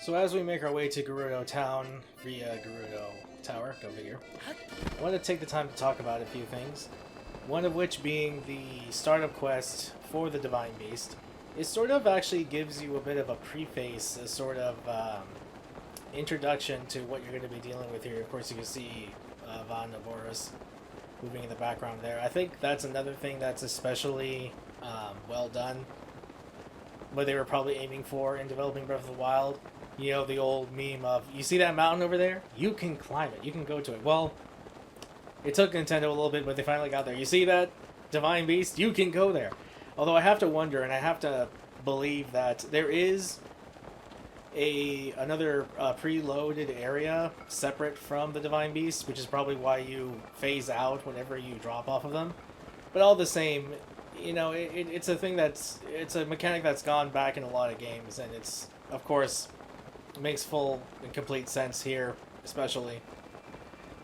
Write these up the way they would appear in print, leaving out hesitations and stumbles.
So as we make our way to Gerudo Town via Gerudo Tower, go figure, I want to take the time to talk about a few things. One of which being the startup quest for the Divine Beast. It sort of actually gives you a bit of a preface, a sort of introduction to what you're going to be dealing with here. Of course, you can see Von Navorus moving in the background there. I think that's another thing that's especially well done. What they were probably aiming for in developing Breath of the Wild. You know, the old meme of, you see that mountain over there? You can climb it. You can go to it. Well, it took Nintendo a little bit, but they finally got there. You see that Divine Beast? You can go there. Although I have to wonder, and I have to believe that there is another preloaded area separate from the Divine Beast, which is probably why you phase out whenever you drop off of them. But all the same, you know, it's a thing it's a mechanic that's gone back in a lot of games, and it's, of course, makes full and complete sense here, especially.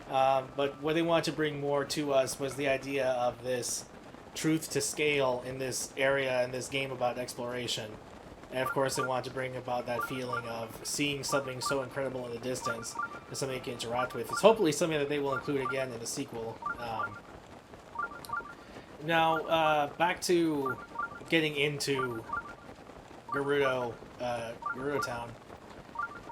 But what they wanted to bring more to us was the idea of this truth to scale in this area, in this game about exploration. And of course they wanted to bring about that feeling of seeing something so incredible in the distance and something you can interact with. It's hopefully something that they will include again in the sequel. Now, back to getting into Gerudo Town.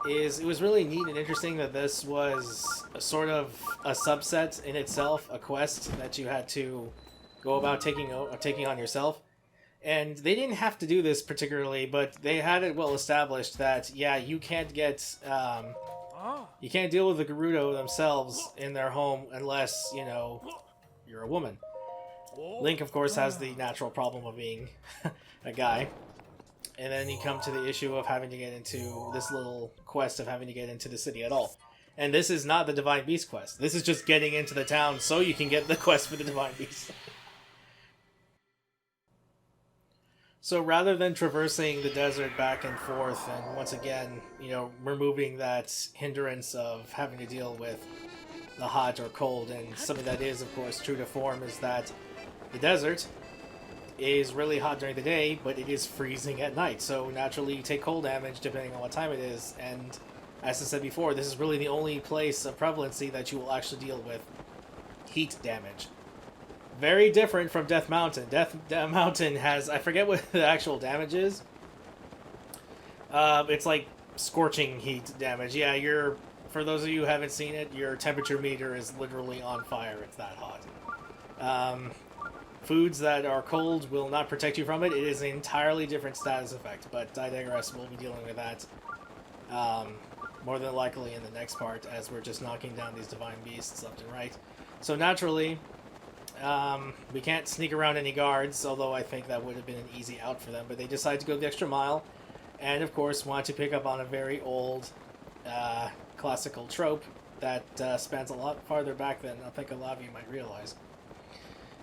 It was really neat and interesting that this was a sort of a subset in itself, a quest that you had to go about taking on yourself. And they didn't have to do this particularly, but they had it well established that, yeah, you can't you can't deal with the Gerudo themselves in their home unless, you know, you're a woman. Link, of course, has the natural problem of being a guy. And then you come to the issue of having to get into this little quest of having to get into the city at all. And this is not the Divine Beast quest. This is just getting into the town so you can get the quest for the Divine Beast. So rather than traversing the desert back and forth and once again, you know, removing that hindrance of having to deal with the hot or cold, and something that is, of course, true to form is that the desert is really hot during the day, but it is freezing at night. So naturally you take cold damage depending on what time it is. And as I said before, this is really the only place of prevalency that you will actually deal with heat damage. Very different from Death Mountain. Death Mountain has, I forget what the actual damage is. It's like scorching heat damage. Yeah, for those of you who haven't seen it, your temperature meter is literally on fire. It's that hot. Foods that are cold will not protect you from it. It is an entirely different status effect, but I digress. We'll be dealing with that more than likely in the next part, as we're just knocking down these Divine Beasts left and right. So naturally, we can't sneak around any guards, although I think that would have been an easy out for them, but they decided to go the extra mile, and of course want to pick up on a very old classical trope that spans a lot farther back than I think a lot of you might realize.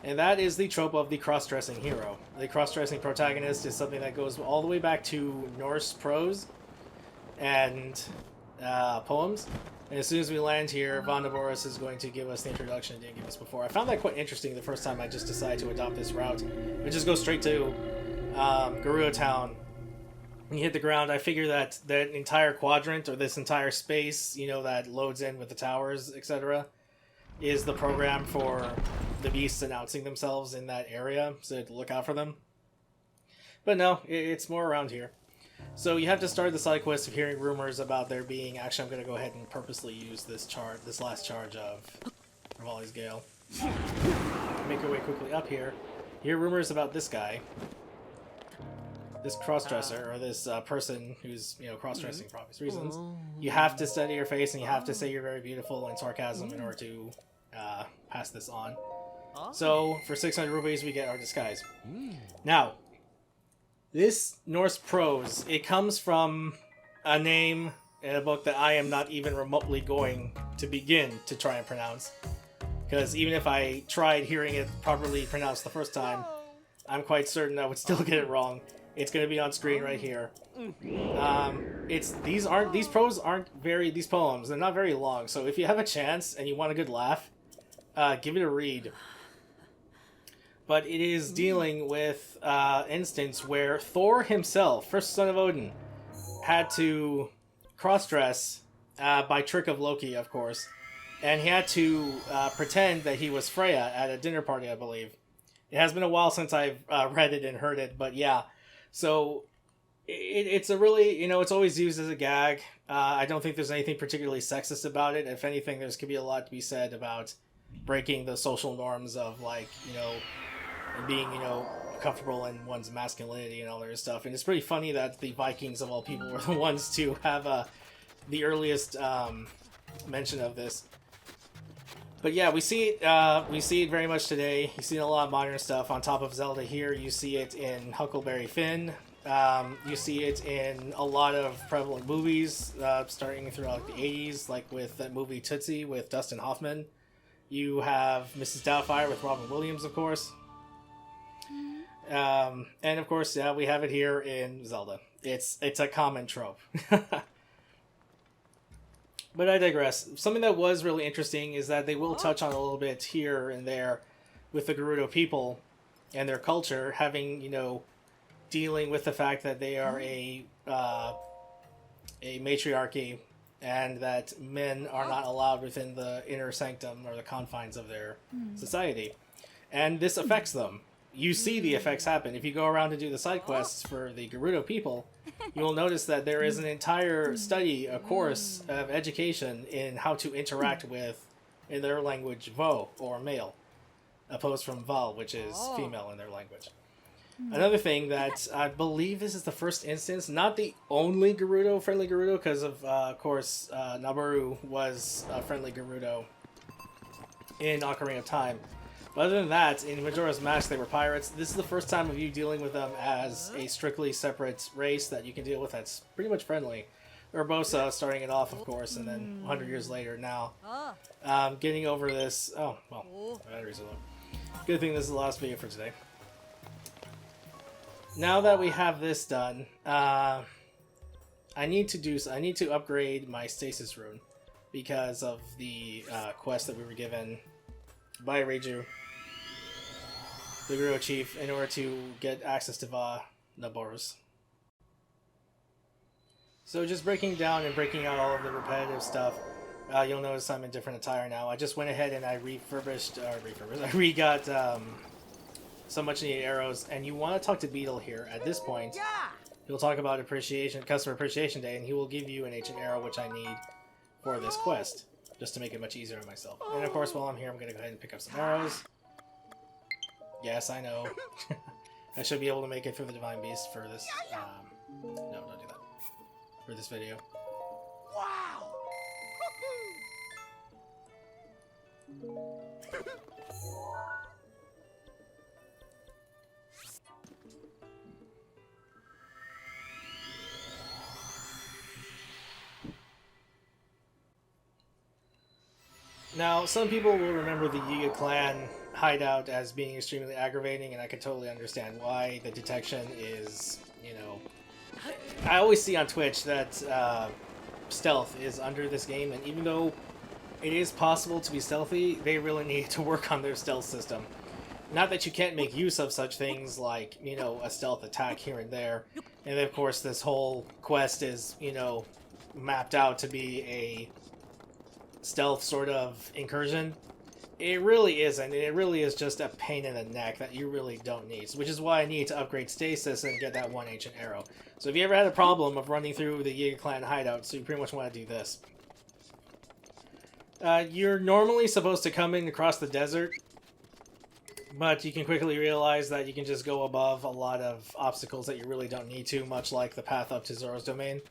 And that is the trope of the cross-dressing hero. The cross-dressing protagonist is something that goes all the way back to Norse prose and poems. And as soon as we land here, Von Navorus is going to give us the introduction it didn't give us before. I found that quite interesting the first time I just decided to adopt this route. We just go straight to Gerudo Town. When you hit the ground, I figure that that entire quadrant, or this entire space, you know, that loads in with the towers, etc., is the program for the beasts announcing themselves in that area, so to look out for them. But no, it's more around here. So you have to start the side quest of hearing rumors about there being... Actually, I'm going to go ahead and purposely use this last charge of Rivali's Gale. Make our way quickly up here. You hear rumors about this guy. This cross-dresser, or this person who's, you know, cross-dressing for obvious reasons. You have to study your face, and you have to say you're very beautiful in sarcasm in order to pass this on. So, for 600 rupees, we get our disguise. Now, this Norse prose, it comes from a name in a book that I am not even remotely going to begin to try and pronounce. Because even if I tried hearing it properly pronounced the first time, I'm quite certain I would still get it wrong. It's going to be on screen right here. These poems, they're not very long, so if you have a chance and you want a good laugh, give it a read. But it is dealing with instance where Thor himself, first son of Odin, had to cross-dress by trick of Loki, of course. And he had to pretend that he was Freya at a dinner party, I believe. It has been a while since I've read it and heard it, but yeah. So it's a really, it's always used as a gag. I don't think there's anything particularly sexist about it. If anything, there's could be a lot to be said about breaking the social norms of, like, being, comfortable in one's masculinity and all that stuff. And it's pretty funny that the Vikings, of all people, were the ones to have the earliest mention of this. But yeah, we see it very much today. You see a lot of modern stuff. On top of Zelda here, you see it in Huckleberry Finn. You see it in a lot of prevalent movies, starting throughout the 80s, like with that movie Tootsie with Dustin Hoffman. You have Mrs. Doubtfire with Robin Williams, of course. And of course, yeah, we have it here in Zelda. It's a common trope. But I digress. Something that was really interesting is that they will touch on a little bit here and there with the Gerudo people and their culture, having, dealing with the fact that they are a matriarchy and that men are not allowed within the inner sanctum or the confines of their society. And this affects them. You see the effects happen. If you go around and do the side quests for the Gerudo people, you will notice that there is an entire study, a course of education in how to interact with, in their language, Vo, or male, opposed from Val, which is female in their language. Another thing that I believe this is the first instance, not the only friendly Gerudo, because of course, Nabaru was a friendly Gerudo in Ocarina of Time. But other than that, in Majora's Mask, they were pirates. This is the first time of you dealing with them as a strictly separate race that you can deal with that's pretty much friendly. Urbosa starting it off, of course, and then 100 years later now. Getting over this... Oh, well, batteries are low. Good thing this is the last video for today. Now that we have this done, I need to upgrade my stasis rune because of the quest that we were given by Reiju, the Gerudo Chief, in order to get access to Naborus. So just breaking down and breaking out all of the repetitive stuff, you'll notice I'm in different attire now. I just went ahead and I I re-got some much needed arrows, and you want to talk to Beetle here at this point. He'll talk about Customer Appreciation Day, and he will give you an ancient arrow, which I need for this quest, just to make it much easier on myself. And of course, while I'm here, I'm going to go ahead and pick up some arrows. Yes, I know. I should be able to make it through the Divine Beast for this. No, don't do that. For this video. Wow! Now, some people will remember the Yiga clan hideout as being extremely aggravating, and I can totally understand why. The detection is, I always see on Twitch that stealth is under this game, and even though it is possible to be stealthy, they really need to work on their stealth system. Not that you can't make use of such things like, a stealth attack here and there. And of course, this whole quest is, mapped out to be a stealth sort of incursion. It really isn't. It really is just a pain in the neck that you really don't need, which is why I need to upgrade stasis and get that one ancient arrow. So if you ever had a problem of running through the Yiga clan hideout, so you pretty much want to do this. You're normally supposed to come in across the desert, but you can quickly realize that you can just go above a lot of obstacles that you really don't need to, much like the path up to Zoro's domain.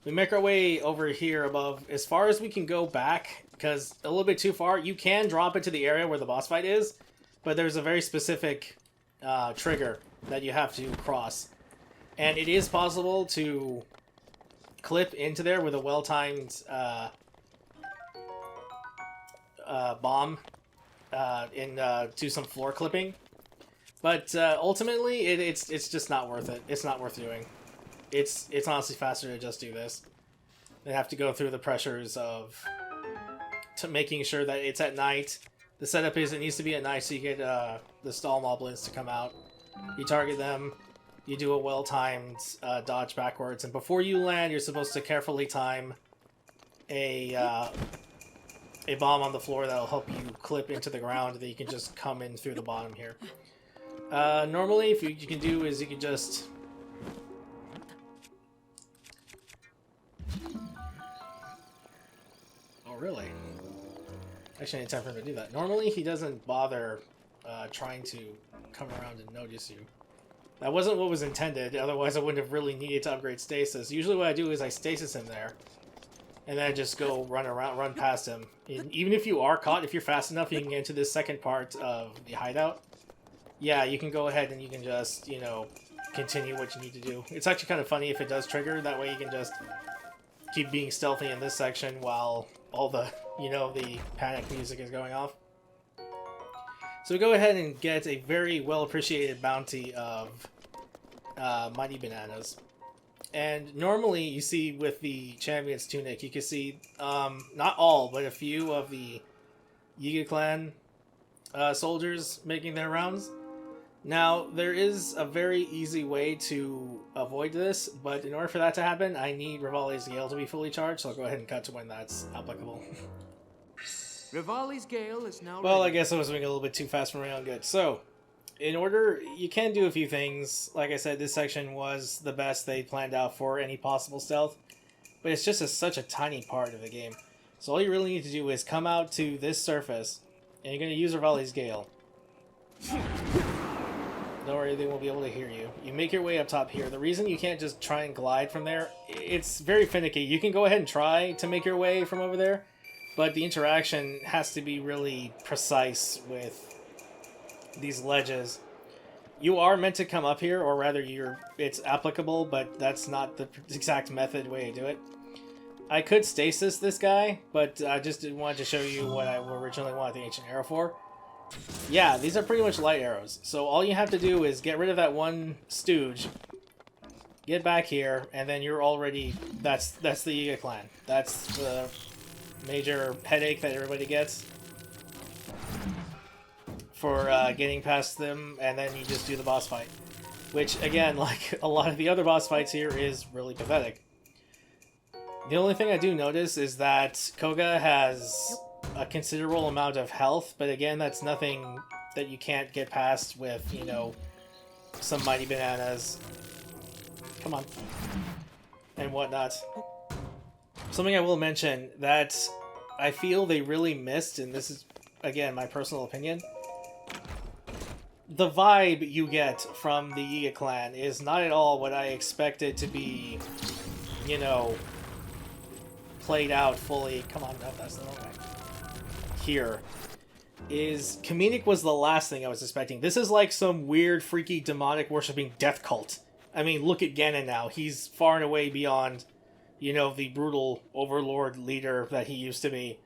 We make our way over here above as far as we can go back, because a little bit too far. You can drop into the area where the boss fight is, but there's a very specific trigger that you have to cross. And it is possible to clip into there with a well-timed bomb do some floor clipping. But ultimately, it's just not worth it. It's not worth doing. It's honestly faster to just do this. They have to go through the pressures of making sure that it's at night. The setup is it needs to be at night so you get the stall moblins to come out. You target them, you do a well-timed dodge backwards, and before you land, you're supposed to carefully time a bomb on the floor that'll help you clip into the ground that you can just come in through the bottom here. Normally, if you can do is you can just... Oh, really? Actually, I need time for him to do that. Normally, he doesn't bother trying to come around and notice you. That wasn't what was intended, otherwise I wouldn't have really needed to upgrade stasis. Usually what I do is I stasis him there, and then I just go run past him. And even if you are caught, if you're fast enough, you can get into this second part of the hideout. Yeah, you can go ahead and you can just, you know, continue what you need to do. It's actually kind of funny if it does trigger, that way you can just keep being stealthy in this section while all the, you know, the panic music is going off. So we go ahead and get a very well appreciated bounty of Mighty Bananas. And normally you see with the Champion's Tunic, you can see not all, but a few of the Yiga Clan soldiers making their rounds. Now, there is a very easy way to avoid this, but in order for that to happen, I need Rivali's Gale to be fully charged, so I'll go ahead and cut to when that's applicable. Rivali's Gale is now Well, ready. I guess I was moving a little bit too fast for my own good. So, in order, you can do a few things. Like I said, this section was the best they planned out for any possible stealth, but it's just such a tiny part of the game. So all you really need to do is come out to this surface, and you're going to use Rivali's Gale. Don't worry, they won't be able to hear you. You make your way up top here. The reason you can't just try and glide from there, it's very finicky. You can go ahead and try to make your way from over there, but the interaction has to be really precise with these ledges. You are meant to come up here, or rather it's applicable, but that's not the exact method way to do it. I could stasis this guy, but I just wanted to show you what I originally wanted the Ancient Arrow for. Yeah, these are pretty much light arrows. So all you have to do is get rid of that one stooge, get back here, and then you're already... That's the Yiga Clan. That's the major headache that everybody gets for getting past them, and then you just do the boss fight. Which, again, like a lot of the other boss fights here, is really pathetic. The only thing I do notice is that Koga has a considerable amount of health, but again, that's nothing that you can't get past with, you know, some Mighty Bananas. Come on. And whatnot. Something I will mention that I feel they really missed, and this is, again, my personal opinion. The vibe you get from the Yiga Clan is not at all what I expected to be, you know, played out fully. Come on, no, that's the wrong way. Here is Comedic was the last thing I was expecting. This is like some weird, freaky, demonic worshipping death cult. I mean, look at Ganon now. He's far and away beyond, you know, the brutal overlord leader that he used to be,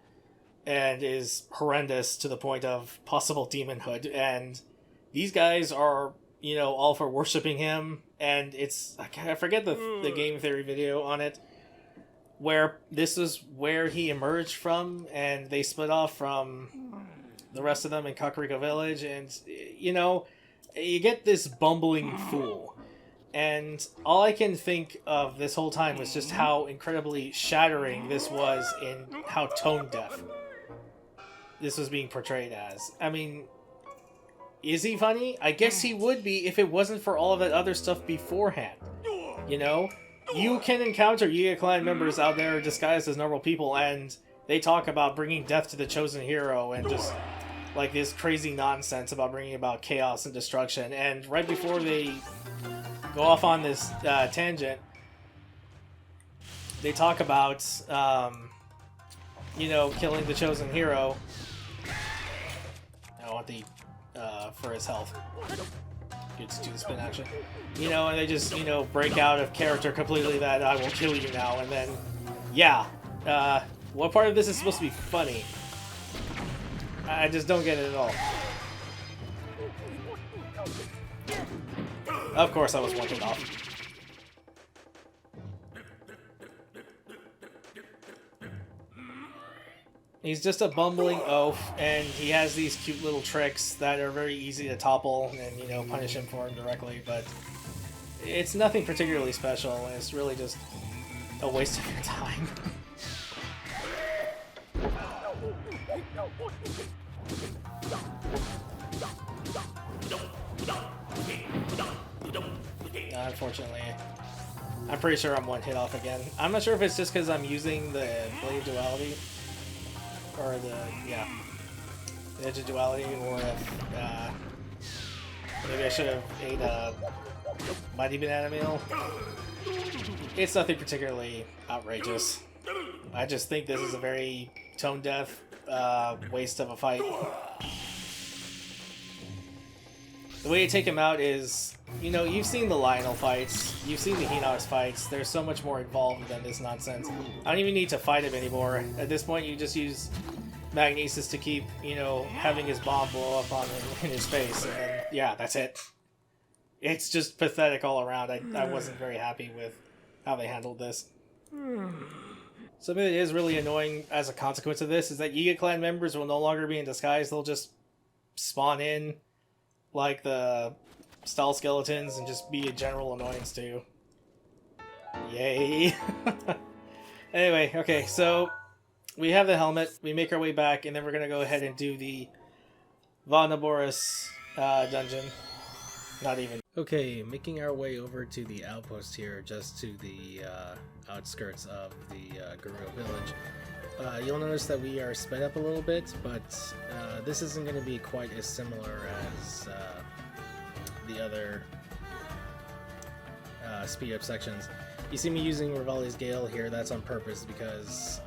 and is horrendous to the point of possible demonhood. And these guys are, you know, all for worshipping him. And it's, I forget the game theory video on it, where this is where he emerged from, and they split off from the rest of them in Kakariko Village, and, you know, you get this bumbling fool. And all I can think of this whole time was just how incredibly shattering this was in how tone-deaf this was being portrayed as. I mean, is he funny? I guess he would be if it wasn't for all of that other stuff beforehand, you know? You can encounter Yiga Clan members out there disguised as normal people, and they talk about bringing death to the chosen hero, and just, like, this crazy nonsense about bringing about chaos and destruction. And right before they go off on this tangent, they talk about, you know, killing the chosen hero. I want the, for his health. Let's do the spin action. You know, and they just, you know, break out of character completely that I will kill you now, and then, yeah. What part of this is supposed to be funny? I just don't get it at all. Of course I was wanted off. He's just a bumbling oaf, and he has these cute little tricks that are very easy to topple and, you know, punish him for him directly, but it's nothing particularly special. It's really just a waste of your time. Unfortunately, I'm pretty sure I'm one hit off again. I'm not sure if it's just because I'm using the Blade of Duality, or the Edge of Duality, or if maybe I should have ate a Mighty Banana Meal. It's nothing particularly outrageous. I just think this is a very tone-deaf waste of a fight. The way you take him out is, you know, you've seen the Lionel fights, you've seen the Hinox fights, there's so much more involved than this nonsense. I don't even need to fight him anymore. At this point, you just use Magnesis to keep, you know, having his bomb blow up on him in his face, and yeah, that's it. It's just pathetic all around. I wasn't very happy with how they handled this. Something that is really annoying as a consequence of this is that Yiga clan members will no longer be in disguise. They'll just spawn in like the stall skeletons and just be a general annoyance too. Yay. Anyway, okay, so we have the helmet, we make our way back, and then we're gonna go ahead and do the Vonaboris dungeon. Not even. Okay, making our way over to the outpost here, just to the outskirts of the Guru village. You'll notice that we are sped up a little bit, but this isn't going to be quite as similar as the other speed up sections. You see me using Rivali's Gale here, that's on purpose because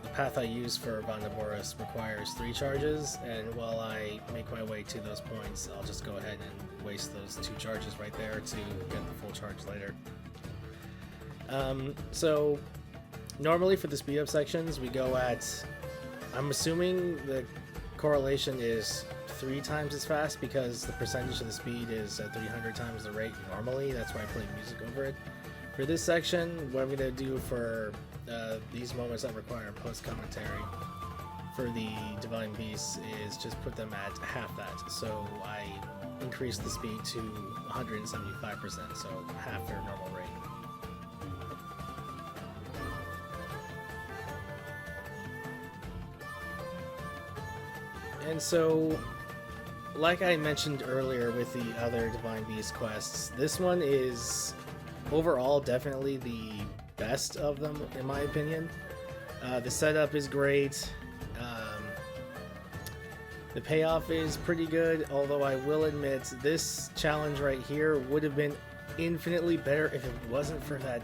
the path I use for Vonaboris requires 3 charges, and while I make my way to those points, I'll just go ahead and waste those 2 charges right there to get the full charge later. So normally for the speed up sections we go at, I'm assuming the correlation is 3 times as fast because the percentage of the speed is 300 times the rate normally, that's why I play music over it. For this section, what I'm going to do for these moments that require post-commentary for the Divine Beasts is just put them at half that. So I increase the speed to 175%, so half their normal rate. And so, like I mentioned earlier with the other Divine Beast quests, this one is overall definitely the best of them in my opinion. The setup is great, the payoff is pretty good, although I will admit this challenge right here would have been infinitely better if it wasn't for that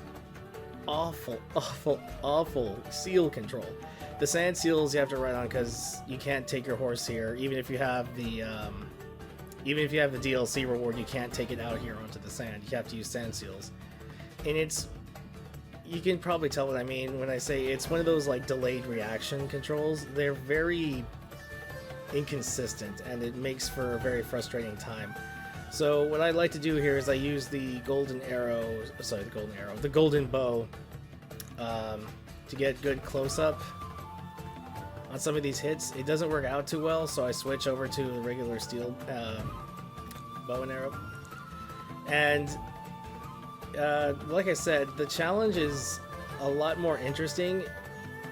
awful seal control. The sand seals you have to ride on because you can't take your horse here, even if you have the DLC reward, you can't take it out here onto the sand. You have to use sand seals. And you can probably tell what I mean when I say it's one of those like delayed reaction controls. They're very inconsistent and it makes for a very frustrating time. So what I like to do here is I use the golden bow to get good close-up on some of these hits. It doesn't work out too well, so I switch over to the regular steel bow and arrow. And like I said, the challenge is a lot more interesting.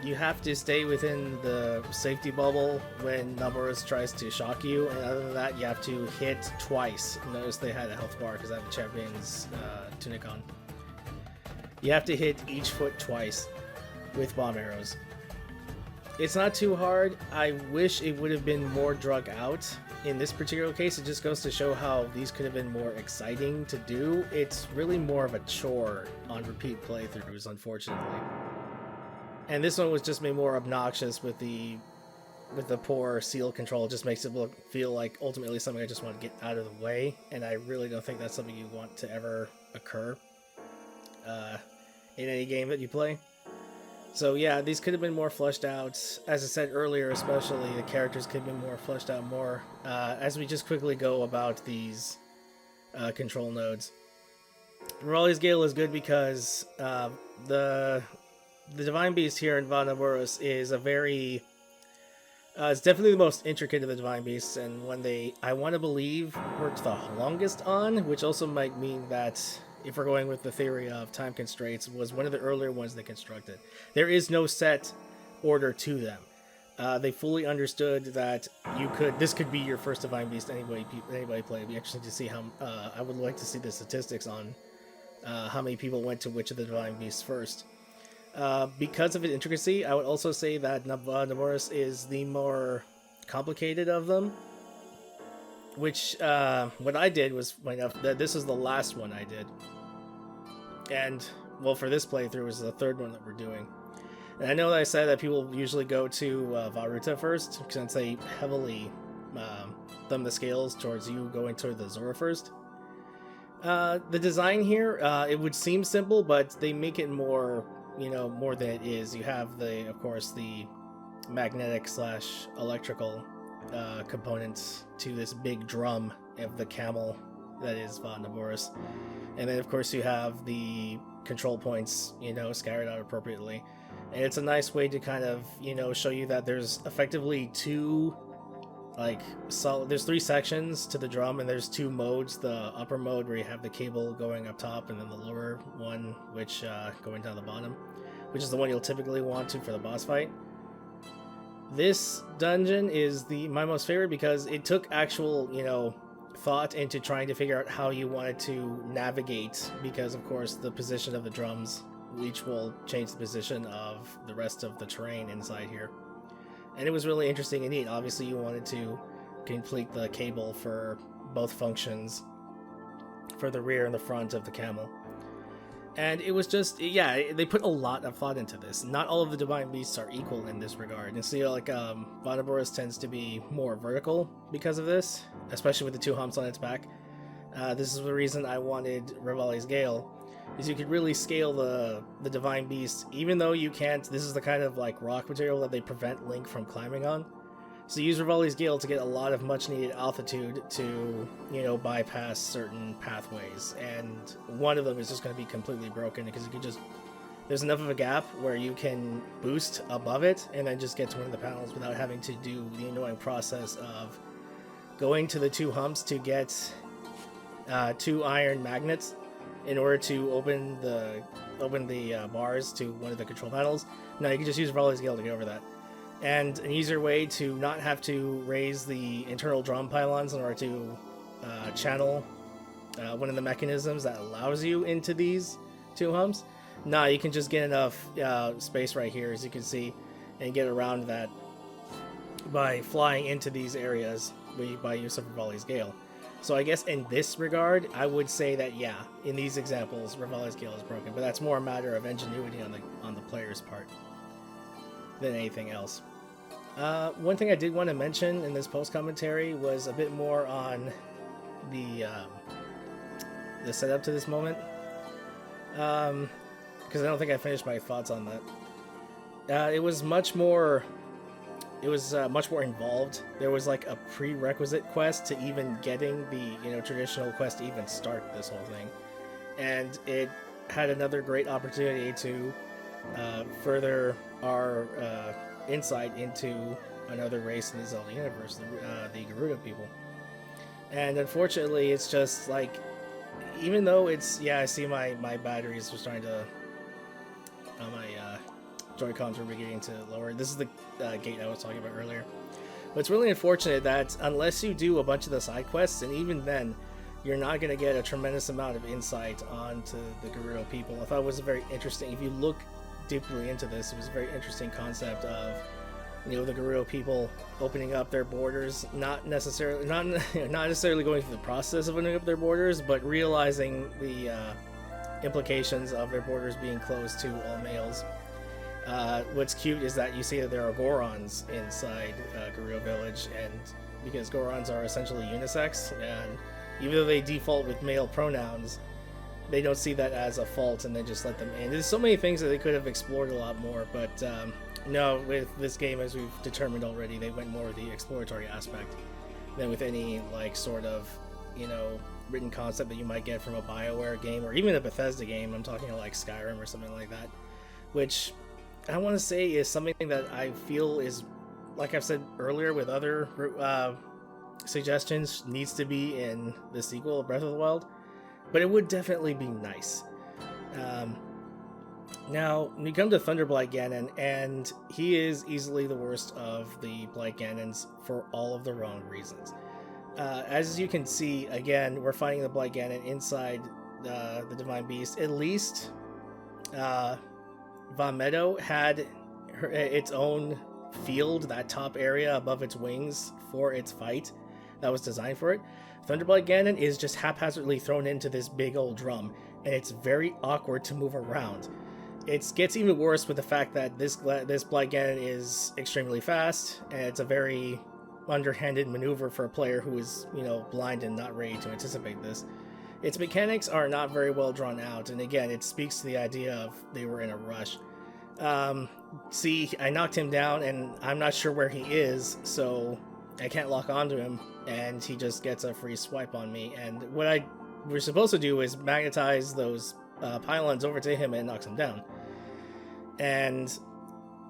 You have to stay within the safety bubble when Naboris tries to shock you, and other than that, you have to hit twice. Notice they had a health bar because I have a champion's tunic on. You have to hit each foot twice with bomb arrows. It's not too hard. I wish it would have been more drug out. In this particular case, it just goes to show how these could have been more exciting to do. It's really more of a chore on repeat playthroughs, unfortunately. And this one was just made more obnoxious with the poor seal control. It just makes it feel like ultimately something I just want to get out of the way, and I really don't think that's something you want to ever occur in any game that you play. So yeah, these could have been more fleshed out. As I said earlier, especially, the characters could have been more fleshed out more as we just quickly go about these control nodes. Raleig's Gale is good because the Divine Beast here in Vonaboris is a very... it's definitely the most intricate of the Divine Beasts, and one I want to believe, worked the longest on, which also might mean that if we're going with the theory of time constraints, was one of the earlier ones they constructed. There is no set order to them. They fully understood that this could be your first Divine Beast anybody play. It'd be interesting to see how. I would like to see the statistics on how many people went to which of the Divine Beasts first. Because of its intricacy, I would also say that Naboris is the more complicated of them. Which, what I did was find out that this is the last one I did. And, well, for this playthrough, was the third one that we're doing. And I know that I said that people usually go to Varuta first, since they heavily thumb the scales towards you going toward the Zora first. The design here, it would seem simple, but they make it more, more than it is. You have of course, the magnetic / electrical components to this big drum of the camel that is Von Naboris. And then, of course, you have the control points, scattered out appropriately. And it's a nice way to kind of, show you that there's effectively there's 3 sections to the drum, and there's 2 modes. The upper mode where you have the cable going up top, and then the lower one, which going down the bottom, which is the one you'll typically want to for the boss fight. This dungeon is my most favorite because it took actual, thought into trying to figure out how you wanted to navigate, because of course the position of the drums each will change the position of the rest of the terrain inside here. And it was really interesting and neat. Obviously you wanted to complete the cable for both functions, for the rear and the front of the camel. And it was just, they put a lot of thought into this. Not all of the Divine Beasts are equal in this regard. And so, Von Naboris tends to be more vertical because of this, especially with the 2 humps on its back. This is the reason I wanted Revali's Gale, is you could really scale the Divine Beast, even though you can't. This is the kind of rock material that they prevent Link from climbing on. So use Revali's Gale to get a lot of much needed altitude to, bypass certain pathways. And one of them is just going to be completely broken because there's enough of a gap where you can boost above it and then just get to one of the panels without having to do the annoying process of going to the 2 humps to get 2 iron magnets in order to open the bars to one of the control panels. No, you can just use Revali's Gale to get over that. And an easier way to not have to raise the internal drum pylons in order to channel one of the mechanisms that allows you into these 2 humps. Nah, you can just get enough space right here, as you can see, and get around that by flying into these areas by use of Revali's Gale. So I guess in this regard, I would say that, in these examples, Revali's Gale is broken, but that's more a matter of ingenuity on the player's part than anything else. One thing I did want to mention in this post-commentary was a bit more on the setup to this moment, because I don't think I finished my thoughts on that. It was much more involved. There was a prerequisite quest to even getting the traditional quest to even start this whole thing, and it had another great opportunity to further our insight into another race in the Zelda universe, the Darude people. And unfortunately, it's just even though it's I see my batteries were starting to my Joy-Cons were beginning to lower. This is the gate I was talking about earlier. But it's really unfortunate that unless you do a bunch of the side quests, and even then, you're not going to get a tremendous amount of insight onto the Gerudo people. I thought it was very interesting. If you look deeply into this, it was a very interesting concept of the Gerudo people opening up their borders, not necessarily going through the process of opening up their borders, but realizing the implications of their borders being closed to all males. What's cute is that you see that there are Gorons inside Gerudo Village, and because Gorons are essentially unisex, and even though they default with male pronouns, they don't see that as a fault and they just let them in. There's so many things that they could have explored a lot more, but no, with this game, as we've determined already, they went more with the exploratory aspect than with any sort of written concept that you might get from a BioWare game or even a Bethesda game. I'm talking like Skyrim or something like that, which I want to say is something that I feel is, like I've said earlier with other suggestions, needs to be in the sequel of Breath of the Wild. but it would definitely be nice. Now, when you come to Thunderblight Ganon, and he is easily the worst of the Blight Ganons for all of the wrong reasons. As you can see, again, we're fighting the Blight Ganon inside the Divine Beast. At least Von Meadow had its own field, that top area above its wings, for its fight that was designed for it. Thunderblight Ganon is just haphazardly thrown into this big old drum, and it's very awkward to move around. It gets even worse with the fact that this Blight Ganon is extremely fast, and it's a very underhanded maneuver for a player who is, blind and not ready to anticipate this. Its mechanics are not very well drawn out, and again, it speaks to the idea of they were in a rush. See, I knocked him down, and I'm not sure where he is, so I can't lock onto him, and he just gets a free swipe on me. And what we're supposed to do is magnetize those pylons over to him and knocks him down. And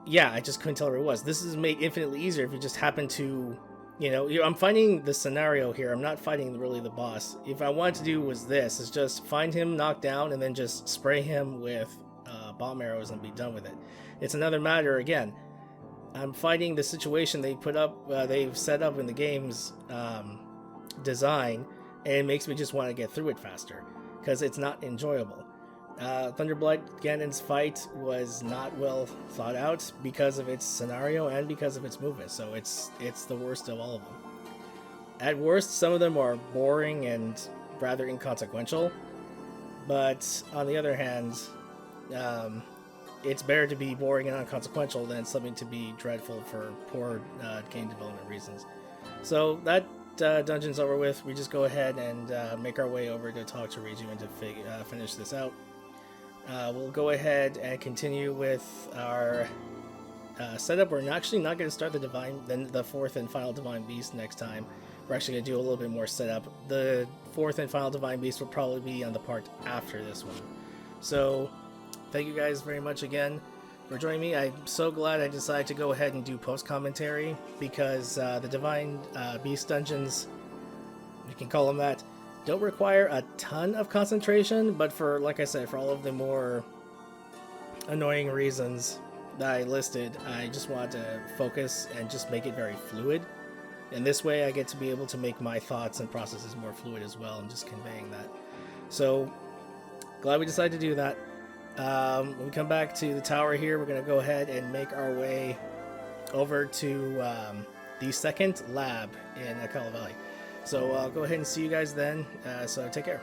yeah, I just couldn't tell where he was. This is made infinitely easier if you just happen to, I'm fighting the scenario here. I'm not fighting really the boss. If I wanted to do was this, is just find him knocked down and then just spray him with bomb arrows and be done with it. It's another matter, again, I'm fighting the situation they've set up in the game's design, and it makes me just want to get through it faster, because it's not enjoyable. Thunderblight Ganon's fight was not well thought out because of its scenario and because of its movement, so it's the worst of all of them. At worst, some of them are boring and rather inconsequential, but on the other hand, it's better to be boring and inconsequential than something to be dreadful for poor game development reasons. So that dungeon's over with. We just go ahead and make our way over to talk to Riju and to finish this out. We'll go ahead and continue with our setup. We're actually not going to start the fourth and final Divine Beast next time. We're actually going to do a little bit more setup. The fourth and final Divine Beast will probably be on the part after this one. So thank you guys very much again for joining me. I'm so glad I decided to go ahead and do post-commentary, because the Divine Beast dungeons, you can call them that, don't require a ton of concentration, but for, like I said, for all of the more annoying reasons that I listed, I just wanted to focus and just make it very fluid. And this way I get to be able to make my thoughts and processes more fluid as well, and just conveying that. So, glad we decided to do that. When we come back to the tower here, we're going to go ahead and make our way over to the second lab in Akala Valley. So I'll go ahead and see you guys then. So take care.